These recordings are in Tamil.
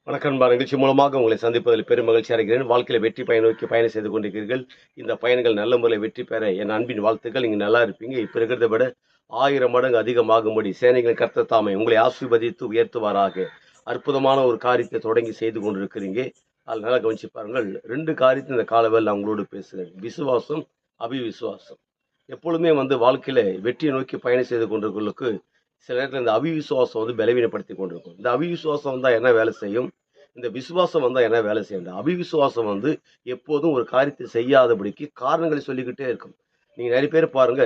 வணக்கம் நண்பா. நிகழ்ச்சி மூலமாக உங்களை சந்திப்பதில் பெரும் மகிழ்ச்சி அடைகிறேன். வாழ்க்கையில வெற்றி பயன் நோக்கி பயணம் செய்து கொண்டிருக்கிறீர்கள். இந்த பயணங்கள் நல்ல முறையில் வெற்றி பெற என் அன்பின் வாழ்த்துக்கள். நீங்க நல்லா இருப்பீங்க. இப்ப இருக்கிறத விட 1000 மடங்கு அதிகமாகும்படி சேனைகளின் கர்த்தர் தாமே உங்களை ஆசீர்வதித்து உயர்த்துவாராக. அற்புதமான ஒரு காரியத்தை தொடங்கி செய்து கொண்டிருக்கிறீங்க. அதில் நல்லா கவனிச்சு பாருங்கள். 2 காரியத்தை இந்த காலவேளையில நான் உங்களோடு பேசுகிறேன். விசுவாசம், அவிவிசுவாசம். எப்பொழுதுமே வாழ்க்கையில வெற்றியை நோக்கி பயணம் செய்து கொண்டிருக்கிறவர்களுக்கு சில நேரத்தில் இந்த அவிவிசுவாசம் பலவீனப்படுத்தி கொண்டிருக்கும். இந்த அவிவிசுவாசம் வந்தா என்ன வேலை செய்யும்? இந்த விசுவாசம் வந்தா என்ன வேலை செய்யும்? இந்த அவிவிசுவாசம் எப்போதும் ஒரு காரியத்தை செய்யாதபடிக்கு காரணங்களை சொல்லிக்கிட்டே இருக்கும். நீங்க நிறைய பேர் பாருங்க,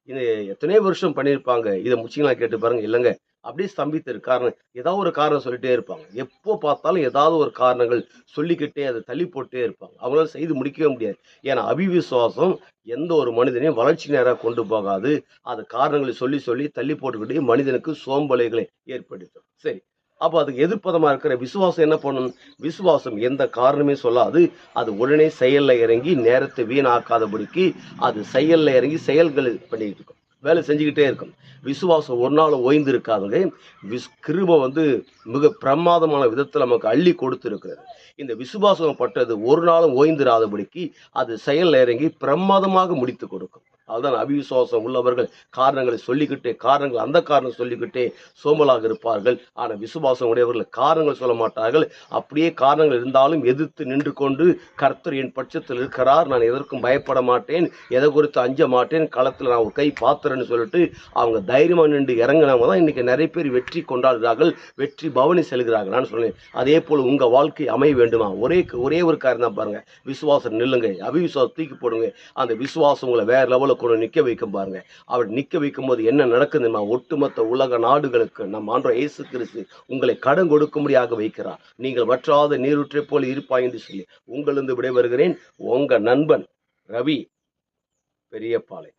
இது எத்தனையோ வருஷம் பண்ணியிருப்பாங்க. இதை முடிச்சிங்களா கேட்டு பாருங்க. இல்லைங்க, அப்படியே ஸ்தம்பித்து இருக்கு. காரணம் ஏதாவது ஒரு காரணம் சொல்லிட்டே இருப்பாங்க. எப்போ பார்த்தாலும் ஏதாவது ஒரு காரணங்கள் சொல்லிக்கிட்டே அதை தள்ளி போட்டே இருப்பாங்க. அவங்களால செய்து முடிக்கவே முடியாது. ஏன்னா அவிவிசுவாசம் எந்த ஒரு மனிதனையும் வளர்ச்சி நேராக கொண்டு போகாது. அது காரணங்களை சொல்லி சொல்லி தள்ளி போட்டுக்கிட்டே மனிதனுக்கு சோம்பலைகளை ஏற்படுத்தும். சரி, அப்ப அதுக்கு எதிர்ப்பதமா இருக்கிற விசுவாசம் என்ன பண்ணும்? விசுவாசம் எந்த காரணமே சொல்லாது. அது உடனே செயல்ல இறங்கி நேரத்தை வீணாக்காதபடிக்கு அது செயல்ல இறங்கி செயல்கள் பண்ணிட்டு இருக்கும். வேலை செஞ்சுக்கிட்டே இருக்கும். விசுவாசம் ஒரு நாள் ஓய்ந்து இருக்காதுங்க. கிருபை மிக பிரமாதமான விதத்தில் நமக்கு அள்ளி கொடுத்திருக்கிறது. இந்த விசுவாசம் பட்டது ஒரு நாளும் ஓய்ந்திராதபடிக்கு அது செயல்ல இறங்கி பிரமாதமாக முடித்து கொடுக்கும். அதுதான் அவிசுவாசம் உள்ளவர்கள் காரணங்களை சொல்லிக்கிட்டே காரணங்கள் அந்த காரணம் சொல்லிக்கிட்டே சோம்பலாக இருப்பார்கள். ஆனால் விசுவாசம் உடையவர்கள் காரணங்கள் சொல்ல மாட்டார்கள். அப்படியே காரணங்கள் இருந்தாலும் எதிர்த்து நின்று கொண்டு கர்த்தர் என் பட்சத்தில் இருக்கிறார், நான் எதற்கும் பயப்பட மாட்டேன், எதை குறித்து அஞ்ச மாட்டேன், களத்தில் நான் ஒரு கை பாத்திரன்னு சொல்லிட்டு அவங்க தைரியமாக நின்று இறங்கினவங்க தான் இன்னைக்கு நிறைய பேர் வெற்றி கொண்டாடுகிறார்கள், வெற்றி பவனி செல்கிறார்கள். நான் சொன்னேன், அதே போல் உங்கள் வாழ்க்கை அமைய வேண்டுமா? ஒரே ஒரு காரணம் தான் பாருங்க, விசுவாசம் நில்லுங்க. அவிசுவாசம் தூக்கி போடுங்க. அந்த விசுவாசம் உங்களை வேற லெவலில் கொண்டு நிற்க வைக்கும் பாருங்க. அவர் நிற்க வைக்கும் போது என்ன நடக்குதுன்னா, ஒட்டுமொத்த உலக நாடுகளுக்கு நம் ஆண்டவர் இயேசு கிறிஸ்து உங்களை கடன் கொடுக்கும்படியாக வைக்கிறார். நீங்கள் வற்றாத நீரூற்றை போல இருப்பாய் என்று சொல்லி உங்களிருந்து விடைபெறுகிறேன். உங்க நண்பன் ரவி பெரியபாளையம்.